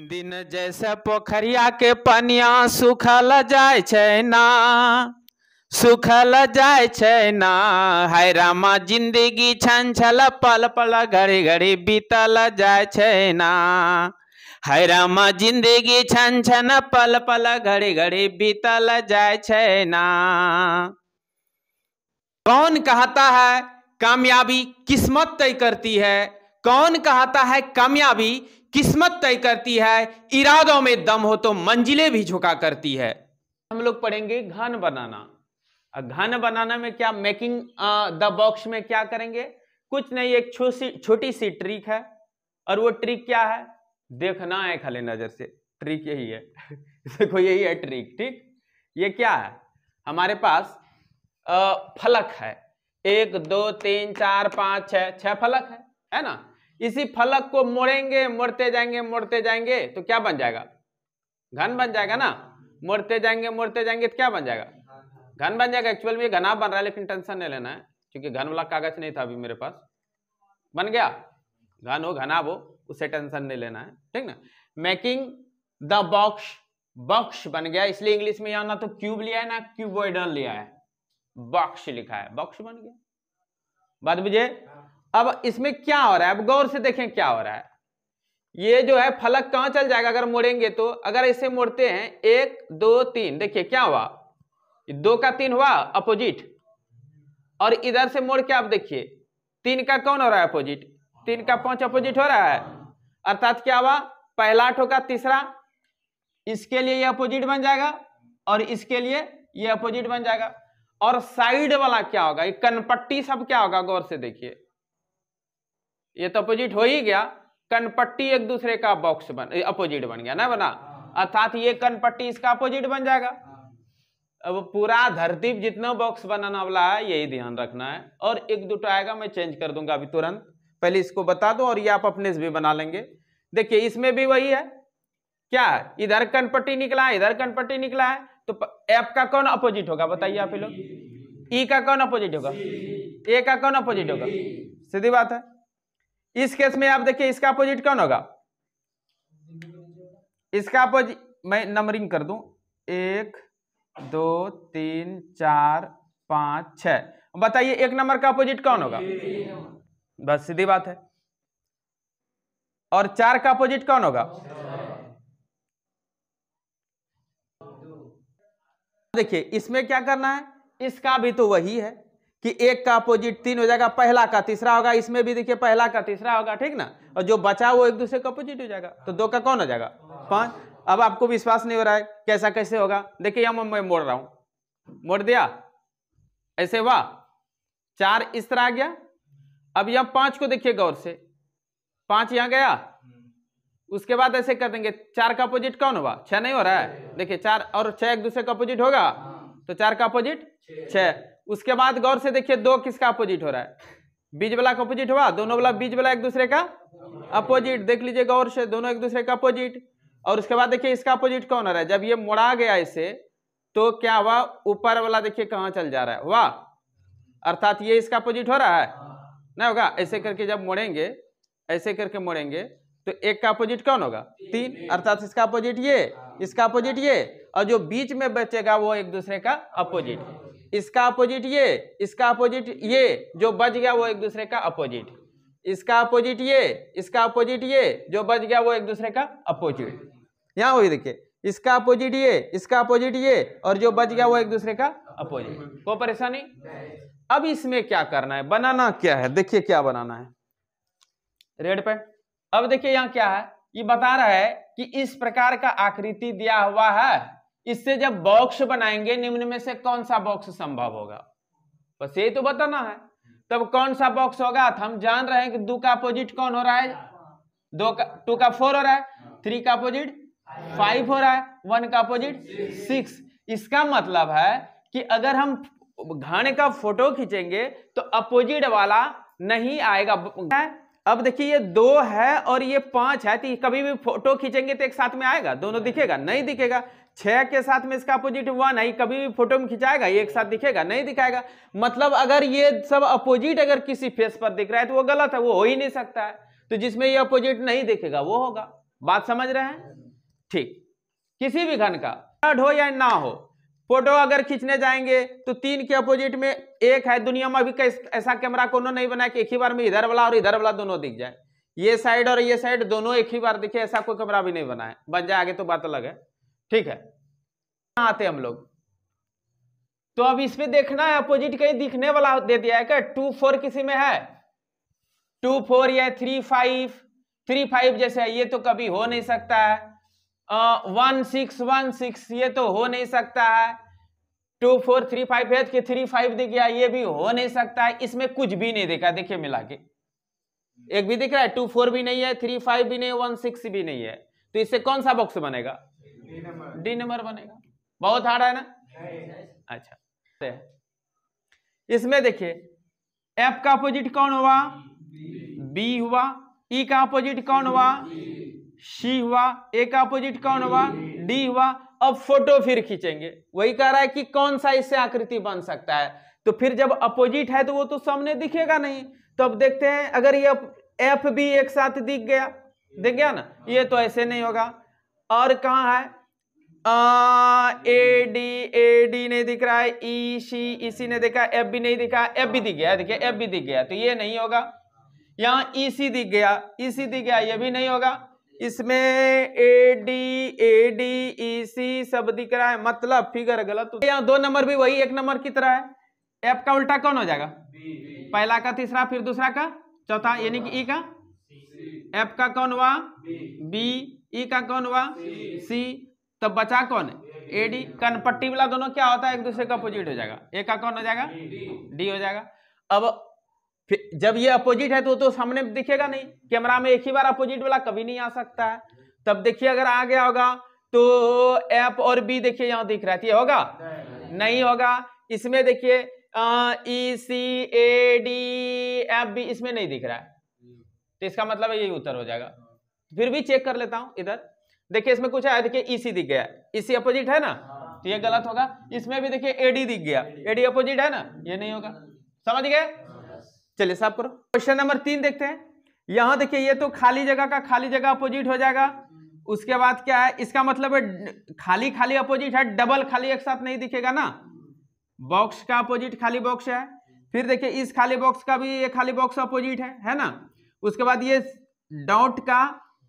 दिन जैसे पोखरिया के पनिया सुखल जाय छै ना, सुखल जाय छै ना। हाय रामा जिंदगी छन छल पल पल घड़ी घड़ी बीतल जाय छै ना। हाय रामा जिंदगी छन छन पल पल घड़ी घड़ी बीतल जाय छै ना। कौन कहता है कामयाबी किस्मत तय करती है, कौन कहता है कामयाबी किस्मत तय करती है, इरादों में दम हो तो मंजिलें भी झुका करती है। हम लोग पढ़ेंगे घन बनाना। घन बनाना में क्या, मेकिंग द बॉक्स में क्या करेंगे, कुछ नहीं, एक छोटी सी ट्रिक है। और वो ट्रिक क्या है, देखना है खाली नजर से, ट्रिक यही है। देखो यही है ट्रिक। ठीक, ये क्या है, हमारे पास फलक है, 1 2 3 4 5 6 फलक है ना। इसी फलक को मोड़ेंगे, मोड़ते जाएंगे तो क्या बन जाएगा, घन बन जाएगा ना। मोड़ते जाएंगे तो क्या बन जाएगा, घन बन जाएगा। एक्चुअल में ये घना बन रहा है, लेकिन टेंशन नहीं लेना है क्योंकि घन वाला कागज नहीं था अभी मेरे पास। बन गया, घन हो घना वो, उससे टेंशन नहीं लेना है, ठीक ना। मेकिंग द बॉक्स, बॉक्स बन गया, इसलिए इंग्लिश में यहां ना तो क्यूब लिया है ना क्यूबॉइडल लिया है, बॉक्स लिखा है, बॉक्स बन गया। बात बुझे। अब इसमें क्या हो रहा है, अब गौर से देखें क्या हो रहा है। ये जो है फलक कहां चल जाएगा अगर मोड़ेंगे तो, अगर इसे मोड़ते हैं 1 2 3, देखिए क्या हुआ, 2 का 3 हुआ अपोजिट, और इधर से मोड़ के आप देखिए 3 का कौन हो रहा है अपोजिट, 3 का 5 अपोजिट हो रहा है। अर्थात क्या हुआ, पहला ठोका तीसरा, इसके लिए ये अपोजिट बन जाएगा और इसके लिए ये अपोजिट बन जाएगा। और साइड वाला क्या होगा, ये कनपट्टी सब क्या होगा, गौर से देखिए, ये तो अपोजिट हो ही गया, कनपट्टी एक दूसरे का बॉक्स अपोजिट बन गया ना, बना। अर्थात ये कनपट्टी इसका अपोजिट बन जाएगा। अब पूरा धरती जितना बॉक्स बनाना वाला है यही ध्यान रखना है। और 1 2 आएगा, मैं चेंज कर दूंगा अभी तुरंत, पहले इसको बता दो और ये आप अपने से भी बना लेंगे। देखिए इसमें भी वही है, क्या है, इधर कनपट्टी निकला है, इधर कनपट्टी निकला है, तो एफ का कौन अपोजिट होगा बताइए आप लोग, ई का कौन अपोजिट होगा, ए का कौन अपोजिट होगा, सीधी बात है। इस केस में आप देखिए इसका अपोजिट कौन होगा, इसका अपोजिट, मैं नंबरिंग कर दूं, 1 2 3 4 5 6, बताइए 1 नंबर का अपोजिट कौन होगा, बस सीधी बात है। और 4 का अपोजिट कौन होगा, देखिए इसमें क्या करना है, इसका भी तो वही है कि 1 का अपोजिट 3 हो जाएगा, पहला का तीसरा होगा, इसमें भी देखिए पहला का तीसरा होगा, ठीक ना। और जो बचा वो एक दूसरे का अपोजिट हो जाएगा, तो 2 का कौन हो जाएगा 5। अब आपको विश्वास नहीं हो रहा है कैसा कैसे होगा, देखिए यहां मैं मोड़ रहा हूं, मोड़ दिया, ऐसे हुआ, 4 इस तरह आ गया। अब यहां 5 को देखिए गौर से, 5 यहां गया, उसके बाद ऐसे कर देंगे, 4 का अपोजिट कौन होगा, 6 नहीं हो रहा है, देखिए 4 और 6 एक दूसरे का अपोजिट होगा, तो 4 का अपोजिट 6। उसके बाद गौर से देखिए 2 किसका अपोजिट हो रहा है, बीच वाला का अपोजिट हुआ, दोनों वाला बीच वाला एक दूसरे का अपोजिट, देख लीजिए गौर से, दोनों एक दूसरे का अपोजिट। और उसके बाद देखिए इसका अपोजिट कौन हो रहा है, जब ये मोड़ा गया इसे तो क्या हुआ, ऊपर वाला देखिए कहां चल जा रहा है, वाह, अर्थात ये इसका अपोजिट हो रहा है ना, होगा। ऐसे करके जब मोड़ेंगे, ऐसे करके मोड़ेंगे तो 1 का अपोजिट कौन होगा 3, अर्थात इसका अपोजिट ये, इसका अपोजिट ये, और जो बीच में बचेगा वो एक दूसरे का अपोजिट, इसका अपोजिट ये, इसका अपोजिट ये, जो बच गया वो एक दूसरे का अपोजिट, इसका अपोजिट ये, इसका अपोजिट ये, जो बच गया वो एक दूसरे का अपोजिट। यहां वही देखिए, इसका अपोजिट ये, इसका अपोजिट ये, और जो बच गया वो एक दूसरे का अपोजिट। कोई परेशानी। अब इसमें क्या करना है, बनाना क्या है, देखिए क्या बनाना है, रेड पे। अब देखिए यहां क्या है, ये बता रहा है कि इस प्रकार का आकृति दिया हुआ है, इससे जब बॉक्स बनाएंगे निम्न में से कौन सा बॉक्स संभव होगा, बस ये तो बताना है। तब कौन सा बॉक्स होगा, तो हम जान रहे हैं कि 2 का अपोजिट कौन हो रहा है, 2 का 4 हो रहा है, 3 का अपोजिट 5 हो रहा है, 1 का अपोजिट 6। इसका मतलब है कि अगर हम घन का फोटो खींचेंगे तो अपोजिट वाला नहीं आएगा। अब देखिए ये 2 है और ये 5 है, तो कभी भी फोटो खींचेंगे तो एक साथ में आएगा, दोनों दिखेगा, नहीं दिखेगा। 6 के साथ में इसका अपोजिट 1 है, कभी भी फोटो में खिंचाएगा, ये एक साथ दिखेगा, नहीं दिखाएगा। मतलब अगर ये सब अपोजिट अगर किसी फेस पर दिख रहा है तो वो गलत है, वो हो ही नहीं सकता है। तो जिसमें ये अपोजिट नहीं दिखेगा वो होगा। बात समझ रहे हैं? ठीक, किसी भी घन का हो या ना हो, फोटो अगर खींचने जाएंगे तो तीन के अपोजिट में एक है। दुनिया में अभी ऐसा कैमरा कोनो नहीं बना कि एक ही बार में इधर वाला और इधर वाला दोनों दिख जाए, ये साइड और ये साइड दोनों एक ही बार दिखे, ऐसा कोई कैमरा भी नहीं बना है। बन जाए आगे तो बात अलग है। ठीक है, आते हम लोग तो अब इसमें देखना है अपोजिट कहीं दिखने वाला दे दिया है क्या? 2 4 किसी में है 2 4 या 3 5 3 5 जैसे है, ये तो कभी हो नहीं सकता है। 1 6 1 6 ये तो हो नहीं सकता है। 2 4 3 5 है कि 3 5 दिख गया, ये भी हो नहीं सकता है। इसमें कुछ भी नहीं देखा, देखिए मिला के एक भी दिख रहा है, 2 4 भी नहीं है, 3 5 भी नहीं है, 1 6 भी नहीं है। तो इससे कौन सा बॉक्स बनेगा? डी नंबर बनेगा। बहुत हार्ड है ना? अच्छा, इसमें देखिए एफ का अपोजिट कौन हुआ? बी हुआ। ई का अपोजिट कौन हुआ? सी हुआ। ए का अपोजिट कौन हुआ? डी हुआ। अब फोटो फिर खींचेंगे, वही कह रहा है कि कौन सा इससे आकृति बन सकता है। तो फिर जब अपोजिट है तो वो तो सामने दिखेगा नहीं। तो अब देखते हैं, अगर ये एफ भी एक साथ दिख गया ना, ये तो ऐसे नहीं होगा। और कहाँ है? ए डी नहीं दिख रहा है, ई सी नहीं दिखा, एफ भी नहीं दिखा, एफ भी दिख गया, देखिए एफ भी दिख गया, तो ये नहीं होगा। यहाँ ई सी दिख गया, ये भी नहीं होगा। इसमें ए डी ई सी सब दिख रहा है, मतलब फिगर गलत। यहाँ 2 नंबर भी वही 1 नंबर की तरह है। एफ का उल्टा कौन हो जाएगा? पहला का तीसरा, फिर दूसरा का चौथा, यानी कि ई का। एफ का कौन हुआ? बी। ई का कौन हुआ? सी। तब बचा कौन है? A D. कनपट्टी वाला दोनों क्या होता है? एक दूसरे का अपोजिट हो जाएगा। ए का कौन हो जाएगा? डी हो जाएगा। अब जब ये अपोजिट है तो सामने दिखेगा नहीं, कैमरा में एक ही बार अपोजिट वाला कभी नहीं आ सकता है। तब देखिए अगर आ गया होगा तो एफ और बी देखिए यहाँ दिख रहा है, ये होगा? नहीं होगा। इसमें देखिए ई सी ए डी एफ बी इसमें नहीं दिख रहा है, तो इसका मतलब है यही उत्तर हो जाएगा। फिर भी चेक कर लेता हूं इधर, देखिए इसमें कुछ है, देखिए ई सी दिख गया, ई सी अपोजिट है ना, तो ये गलत होगा। इसमें भी देखिए एडी दिख गया, एडी अपोजिट है ना, ये नहीं होगा। समझ गए? चलिए साफ करो। क्वेश्चन नंबर 3 देखते हैं। यहां देखिए ये तो खाली जगह का खाली जगह अपोजिट हो जाएगा। उसके बाद क्या है? इसका मतलब है खाली खाली अपोजिट है, डबल खाली एक साथ नहीं दिखेगा ना। बॉक्स का अपोजिट खाली बॉक्स है, फिर देखिए इस खाली बॉक्स का भी ये खाली बॉक्स अपोजिट है ना। उसके बाद ये डॉट का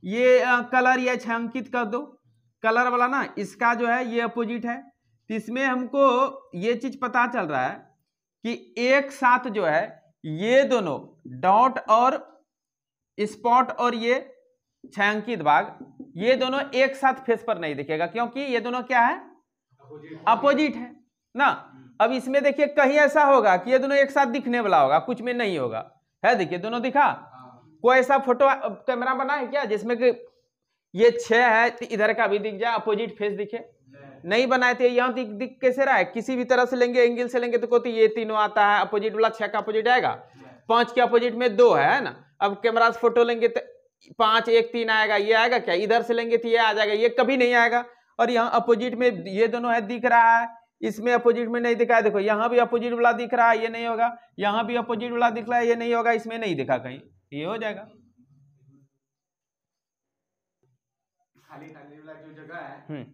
ये कलर ये छायांकित कर दो, कलर वाला ना, इसका जो है ये अपोजिट है। तो इसमें हमको ये चीज पता चल रहा है कि एक साथ जो है ये दोनों डॉट और स्पॉट और ये छायांकित भाग, ये दोनों एक साथ फेस पर नहीं दिखेगा, क्योंकि ये दोनों क्या है? अपोजिट है ना। अब इसमें देखिए कहीं ऐसा होगा कि ये दोनों एक साथ दिखने वाला होगा, कुछ में नहीं होगा, है देखिए दोनों दिखा। कोई ऐसा फोटो कैमरा बना है क्या जिसमें कि ये 6 है तो इधर का भी दिख जाए, अपोजिट फेस दिखे? नहीं बनाए थे। यहाँ दिख कैसे रहा है? किसी भी तरह से लेंगे, एंगल से लेंगे तो ये तीनों आता है, अपोजिट वाला 6 का अपोजिट आएगा, 5 के अपोजिट में 2 है ना। अब कैमरा से फोटो लेंगे तो 5 1 3 आएगा, ये आएगा क्या? इधर से लेंगे तो ये आ जाएगा, ये कभी नहीं आएगा। और यहाँ अपोजिट में ये दोनों है दिख रहा है, इसमें अपोजिट में नहीं दिखा है। देखो यहाँ भी अपोजिट वाला दिख रहा है, ये नहीं होगा। यहाँ भी अपोजिट वाला दिख रहा है, ये नहीं होगा। इसमें नहीं दिखा कहीं, ये हो जाएगा। खाली खाली वाला जो जगह है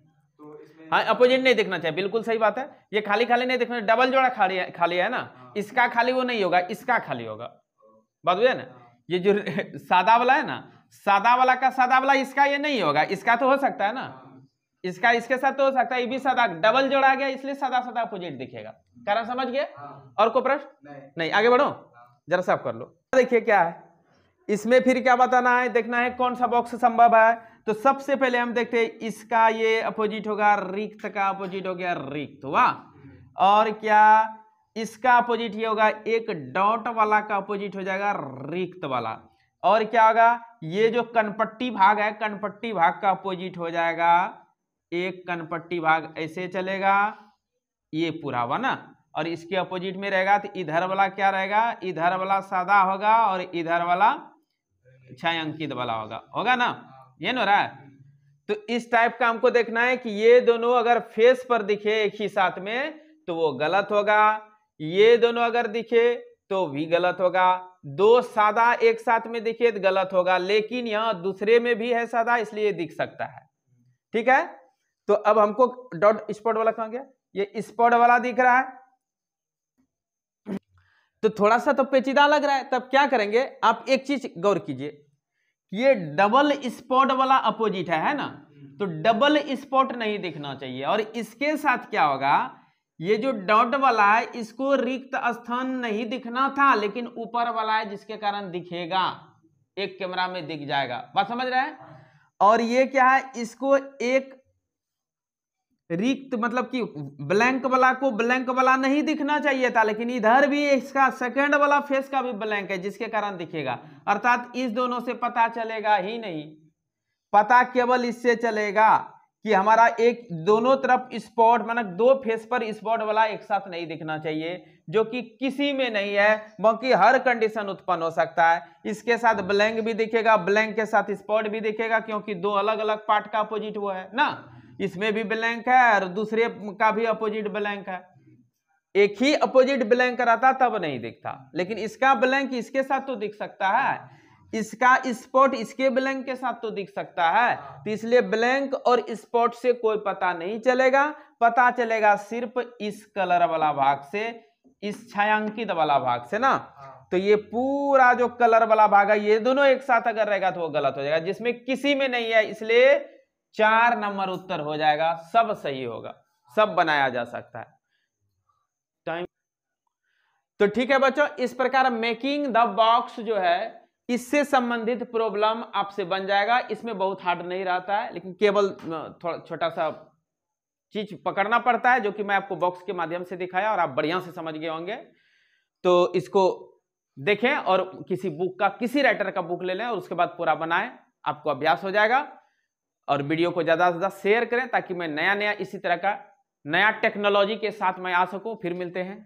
तो इसमें हाँ अपोजिट नहीं दिखना चाहिए, बिल्कुल सही बात है। ये खाली खाली नहीं दिखना, डबल जोड़ा खाली है ना, इसका खाली वो नहीं होगा, इसका खाली होगा। बात हुई है ना। ये जो सादा वाला है ना, सादा वाला का सादा वाला, इसका ये नहीं होगा, इसका तो हो सकता है ना, इसका इसके साथ तो हो सकता है, ये भी सादा, डबल जोड़ा गया इसलिए सादा सादा अपोजिट दिखेगा। कारण समझ गए? और कोई प्रश्न नहीं? आगे बढ़ो, जरा साफ कर लो। देखिए क्या है इसमें, फिर क्या बताना है, देखना है कौन सा बॉक्स संभव है। तो सबसे पहले हम देखते हैं इसका ये अपोजिट होगा, रिक्त का अपोजिट हो गया, रिक्त हुआ। और क्या इसका अपोजिट ये होगा, एक डॉट वाला का अपोजिट हो जाएगा रिक्त वाला। और क्या होगा, ये जो कनपट्टी भाग है, कनपट्टी भाग का अपोजिट हो जाएगा एक कनपट्टी भाग, ऐसे चलेगा ये पूरा हुआ ना। और इसके अपोजिट में रहेगा तो इधर वाला क्या रहेगा, इधर वाला सादा होगा और इधर वाला छायांकित वाला होगा ना, ये ना रहा है। तो इस टाइप का हमको देखना है कि ये दोनों अगर फेस पर दिखे एक ही साथ में तो वो गलत होगा, ये दोनों अगर दिखे तो भी गलत होगा, 2 सादा एक साथ में देखिए तो गलत होगा, लेकिन यहां दूसरे में भी है सादा इसलिए दिख सकता है। ठीक है, तो अब हमको डॉट स्पॉट वाला कहां गया, ये स्पॉट वाला दिख रहा है, तो थोड़ा सा तो पेचीदा लग रहा है। तब क्या करेंगे, आप एक चीज गौर कीजिए, ये डबल स्पॉट वाला अपोजिट है ना, तो डबल स्पॉट नहीं दिखना चाहिए। और इसके साथ क्या होगा, ये जो डॉट वाला है इसको रिक्त स्थान नहीं दिखना था, लेकिन ऊपर वाला है जिसके कारण दिखेगा, एक कैमरा में दिख जाएगा। बात समझ रहे हैं? और ये क्या है, इसको एक रिक्त मतलब कि ब्लैंक वाला को ब्लैंक वाला नहीं दिखना चाहिए था, लेकिन इधर भी इसका सेकंड वाला फेस का भी ब्लैंक है जिसके कारण दिखेगा। अर्थात इस दोनों से पता चलेगा ही नहीं, पता केवल इससे चलेगा कि हमारा एक दोनों तरफ स्पॉट मतलब 2 फेस पर स्पॉट वाला एक साथ नहीं दिखना चाहिए, जो कि किसी में नहीं है, बाकी हर कंडीशन उत्पन्न हो सकता है। इसके साथ ब्लैंक भी दिखेगा, ब्लैंक के साथ स्पॉट भी दिखेगा, क्योंकि 2 अलग अलग पार्ट का अपोजिट वो है ना, इसमें भी ब्लैंक है और दूसरे का भी अपोजिट ब्लैंक है। एक ही अपोजिट ब्लैंक रहता तब नहीं दिखता, लेकिन इसका ब्लैंक इसके साथ तो दिख सकता है, इसका स्पॉट इसके ब्लैंक के साथ तो दिख सकता है। तो इसलिए ब्लैंक और स्पॉट से कोई पता नहीं चलेगा, पता चलेगा सिर्फ इस कलर वाला भाग से, इस छायांकित वाला भाग से ना। तो ये पूरा जो कलर वाला भाग है ये दोनों एक साथ अगर रहेगा तो वो गलत हो जाएगा, जिसमें किसी में नहीं है, इसलिए 4 नंबर उत्तर हो जाएगा, सब सही होगा, सब बनाया जा सकता है। टाइम तो ठीक है बच्चों, इस प्रकार मेकिंग द बॉक्स जो है इससे संबंधित प्रॉब्लम आपसे बन जाएगा। इसमें बहुत हार्ड नहीं रहता है, लेकिन केवल थोड़ा छोटा सा चीज पकड़ना पड़ता है, जो कि मैं आपको बॉक्स के माध्यम से दिखाया और आप बढ़िया से समझ गए होंगे। तो इसको देखें और किसी बुक का, किसी राइटर का बुक ले लें और उसके बाद पूरा बनाएं, आपको अभ्यास हो जाएगा। और वीडियो को ज्यादा से ज्यादा शेयर करें ताकि मैं नया नया इसी तरह का नया टेक्नोलॉजी के साथ मैं आ सकूं। फिर मिलते हैं।